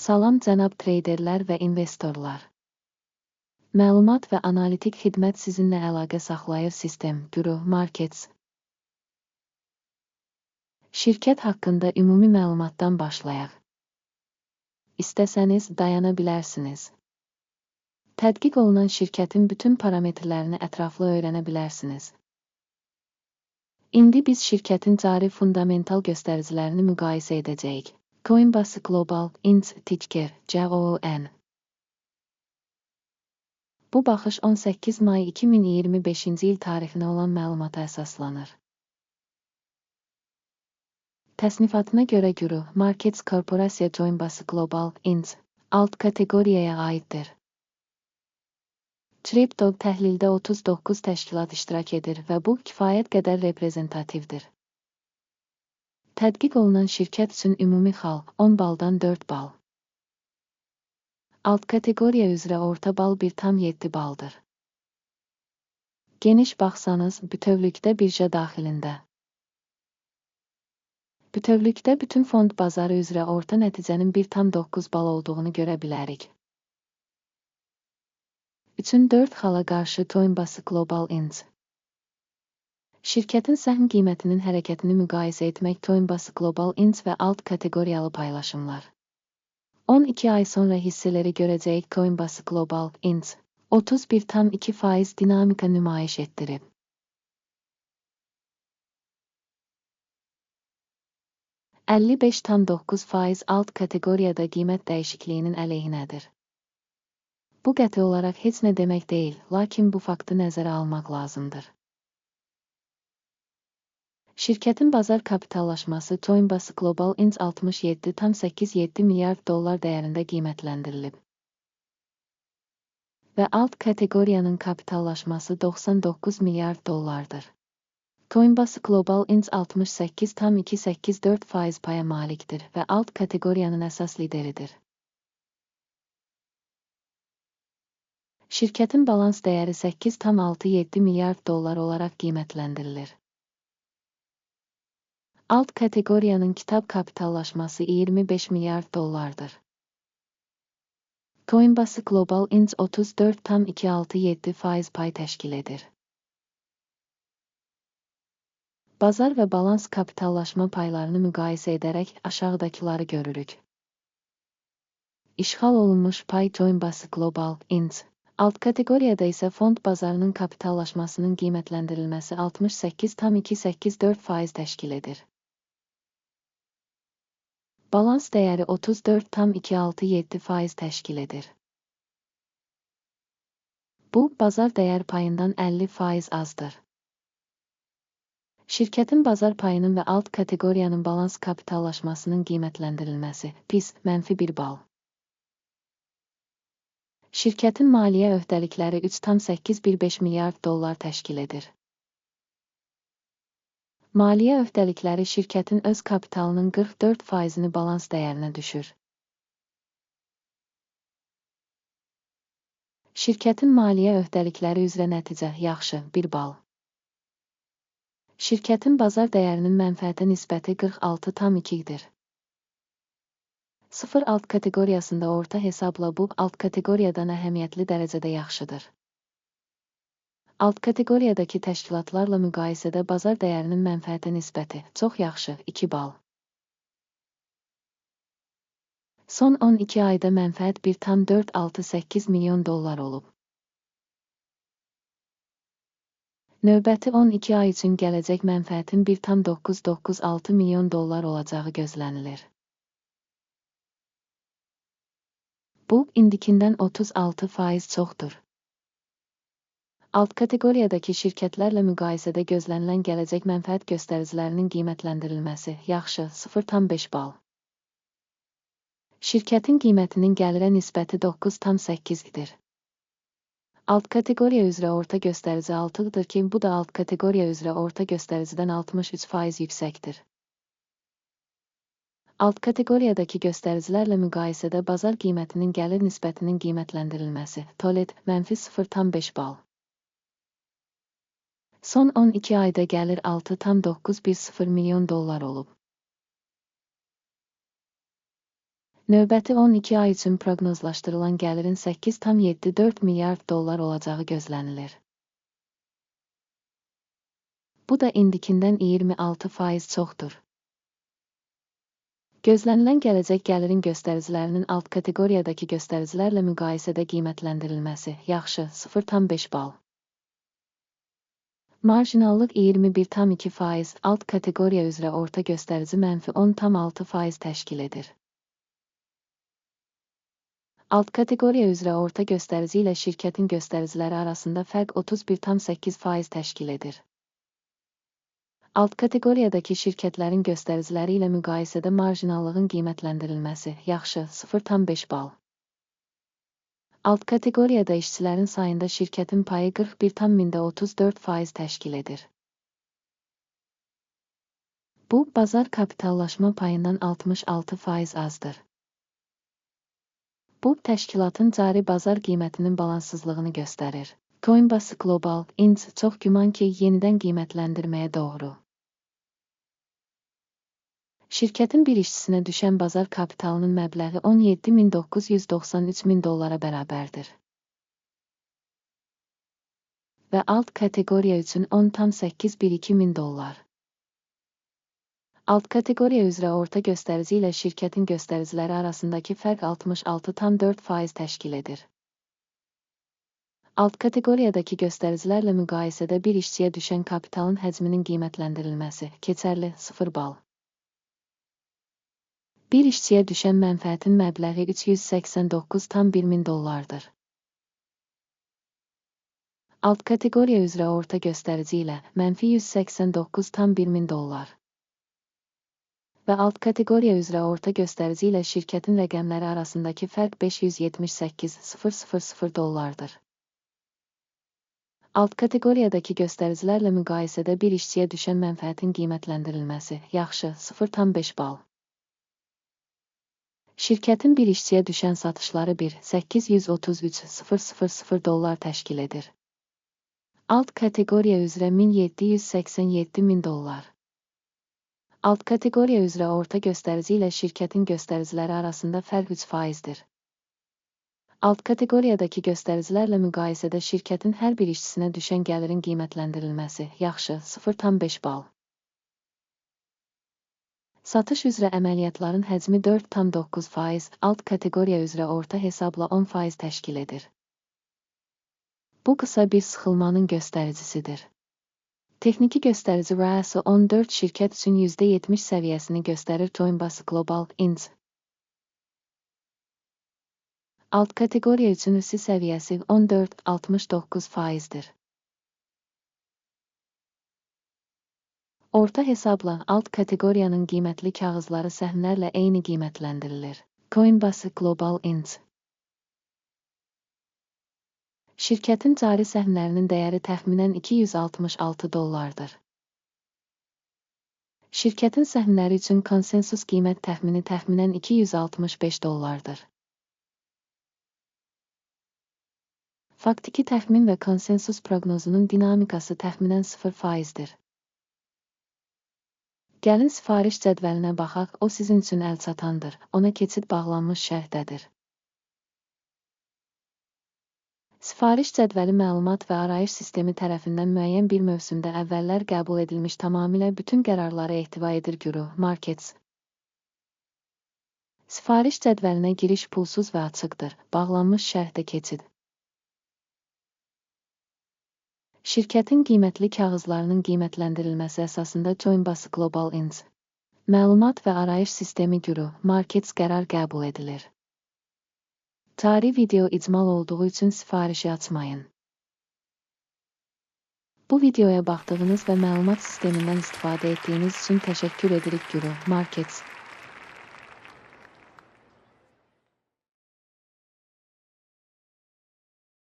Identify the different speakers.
Speaker 1: Salam cənab treyderlər və investorlar. Məlumat və analitik xidmət sizinlə əlaqə saxlayır Sistem Guru Markets. Şirkət haqqında ümumi məlumatdan başlayaq. İstəsəniz dayana bilərsiniz. Tədqiq olunan şirkətin bütün parametrlərini ətraflı öyrənə bilərsiniz. İndi biz şirkətin cari fundamental göstəricilərini müqayisə edəcəyik. Coinbase Global Inc. Ticker CON. Bu baxış 18 may 2025-ci il tarixinə olan məlumata əsaslanır. Təsnifatına görə Guru Markets Korporasiya Coinbase Global Inc. alt kateqoriyaya aiddir. Crypto təhlildə 39 təşkilat iştirak edir və bu kifayət qədər reprezentativdir. Tədqiq olunan şirkət üçün ümumi xal 10 baldan 4 bal. Alt kateqoriya üzrə orta bal 1,7 baldır. Geniş baxsanız, bütövlükdə birja daxilində. Bütövlükdə bütün fond bazarı üzrə orta nəticənin 1,9 bal olduğunu görə bilərik. 3-ün 4 xala qarşı Coinbase Global Inc. Şirkətin səhm qiymətinin hərəkətini müqayisə etmək Coinbase Global Inc. və alt kateqoriyalı paylaşımlar. 12 ay sonra hissələri görəcəyik Coinbase Global Inc. 31,2% dinamika nümayiş etdirib. %55,9% alt kateqoriyada qiymət dəyişikliyinin əleyhinədir. Bu qəti olaraq heç nə demək deyil, lakin bu faktı nəzərə almaq lazımdır. Şirkətin bazar kapitallaşması Coinbase Global Inc. 67,87 milyard dollar dəyərində qiymətləndirilib. Və alt kateqoriyanın kapitallaşması 99 milyard dollardır. Coinbase Global Inc. 68,284% paya malikdir və alt kateqoriyanın əsas lideridir. Şirkətin balans dəyəri 8,67 milyard dollar olaraq qiymətləndirilir. Alt kateqoriyanın kitab kapitallaşması 25 milyard dollardır. Coinbase Global Inc. 34,267% pay təşkil edir. Bazar və balans kapitallaşma paylarını müqayisə edərək aşağıdakıları görürük. İşğal olunmuş pay Coinbase Global Inc. Alt kateqoriyada isə fond bazarının kapitallaşmasının qiymətləndirilməsi 68,284% təşkil edir. Balans dəyəri 34,267% təşkil edir. Bu, bazar dəyər payından 50% azdır. Şirkətin bazar payının və alt kateqoriyanın balans kapitallaşmasının qiymətləndirilməsi pis, -1 bal. Şirkətin maliyyə öhdəlikləri 3,815 milyard dollar təşkil edir. Maliyyə öhdəlikləri şirkətin öz kapitalının 44%-ni balans dəyərinə düşür. Şirkətin maliyyə öhdəlikləri üzrə nəticə yaxşı, 1 bal. Şirkətin bazar dəyərinin mənfəətə nisbəti 46,2-dir. 0 alt kateqoriyasında orta hesabla bu alt kateqoriyadan əhəmiyyətli dərəcədə yaxşıdır. Alt kateqoriyadakı təşkilatlarla müqayisədə bazar dəyərinin mənfəətə nisbəti çox yaxşı, 2 bal. Son 12 ayda mənfəət 1,468 milyon dollar olub. Növbəti 12 ay üçün gələcək mənfəətin 1,996 milyon dollar olacağı gözlənilir. Bu, indikindən 36% çoxdur. Alt kateqoriyadakı şirkətlərlə müqayisədə gözlənilən gələcək mənfəət göstəricilərinin qiymətləndirilməsi yaxşı, 0,5 bal. Şirkətin qiymətinin gəlirə nisbəti 9,8-dir. Alt kateqoriya üzrə orta göstərici 6-dır ki, bu da alt kateqoriya üzrə orta göstəricidən 63% yüksəkdir. Alt kateqoriyadakı göstəricilərlə müqayisədə bazar qiymətinin gəlir nisbətinin qiymətləndirilməsi TOLED -0,5 bal. Son 12 ayda gəlir 6,910 milyon dollar olub. Növbəti 12 ay üçün proqnozlaşdırılan gəlirin 8,74 milyard dollar olacağı gözlənilir. Bu da indikindən 26% çoxdur. Gözlənilən gələcək gəlirin göstəricilərinin alt kateqoriyadakı göstəricilərlə müqayisədə qiymətləndirilməsi yaxşı 0,5 bal. Marjinallıq 21,2%, alt kateqoriya üzrə orta göstərici -10,6% təşkil edir. Alt kateqoriya üzrə orta göstərici ilə şirkətin göstəriciləri arasında fərq 31,8% təşkil edir. Alt kateqoriyadakı şirkətlərin göstəriciləri ilə müqayisədə marjinallığın qiymətləndirilməsi yaxşı 0,5 bal. Alt kateqoriyada işçilərin sayında şirkətin payı 41,34% təşkil edir. Bu, bazar kapitallaşma payından 66% azdır. Bu, təşkilatın cari bazar qiymətinin balanssızlığını göstərir. Coinbase Global Inc. çox güman ki, yenidən qiymətləndirməyə doğru. Şirkətin bir işçisinə düşən bazar kapitalının məbləği 17.993.000 dollara bərabərdir. Və alt kateqoriya üçün 10,812 dollar. Alt kateqoriya üzrə orta göstərici ilə şirkətin göstəriciləri arasındakı fərq 66,4% təşkil edir. Alt kateqoriyadakı göstəricilərlə müqayisədə bir işçiyə düşən kapitalın həcminin qiymətləndirilməsi keçərli 0 bal. Bir işçiyə düşən mənfəətin məbləği 389,1 dollardır. Alt kateqoriya üzrə orta göstərici ilə -189,1 dollar. Və alt kateqoriya üzrə orta göstərici ilə şirkətin rəqəmləri arasındakı fərq 578,000 dollardır. Alt kateqoriyadakı göstəricilərlə müqayisədə bir işçiyə düşən mənfəətin qiymətləndirilməsi yaxşı 0,5 bal. Şirkətin bir işçiyə düşən satışları 1,833,000 dollar təşkil edir. Alt kateqoriya üzrə 1,787,000 dollar. Alt kateqoriya üzrə orta göstərici ilə şirkətin göstəriciləri arasında fərq 3%dir. Alt kateqoriyadakı göstəricilərlə müqayisədə şirkətin hər bir işçisinə düşən gəlirin qiymətləndirilməsi yaxşı 0,5 bal. Satış üzrə əməliyyatların həcmi 4,9%, alt kateqoriya üzrə orta hesabla 10% təşkil edir. Bu qısa bir sıxılmanın göstəricisidir. Texniki göstərici RSI 14 şirkət üçün %70 səviyyəsini göstərir. Coinbase Global Inc. Alt kateqoriya üçün RSI səviyyəsi 14,69%dir. Orta hesabla alt kateqoriyanın qiymətli kağızları səhmlərlə eyni qiymətləndirilir. Coinbase Global Inc. Şirkətin cari səhmlərinin dəyəri təxminən 266 dollardır. Şirkətin səhmləri üçün konsensus qiymət təxmini təxminən 265 dollardır. Faktiki təxmin və konsensus proqnozunun dinamikası təxminən 0%dir. Gəlin sifariş cədvəlinə baxaq, o sizin üçün əlçatandır, ona keçid bağlanmış şərhdədir. Sifariş cədvəli məlumat və arayış sistemi tərəfindən müəyyən bir mövsümdə əvvəllər qəbul edilmiş tamamilə bütün qərarları ehtiva edir. Guru Markets. Sifariş cədvəlinə giriş pulsuz və açıqdır, bağlanmış şərhdə keçid. Şirkətin qiymətli kağızlarının qiymətləndirilməsi əsasında Coinbase Global Inc. Məlumat və arayış sistemi Guru Markets qərar qəbul edilir. Cari video icmal olduğu üçün sifarişi açmayın. Bu videoya baxdığınız və məlumat sistemindən istifadə etdiyiniz üçün təşəkkür edirik. Guru Markets.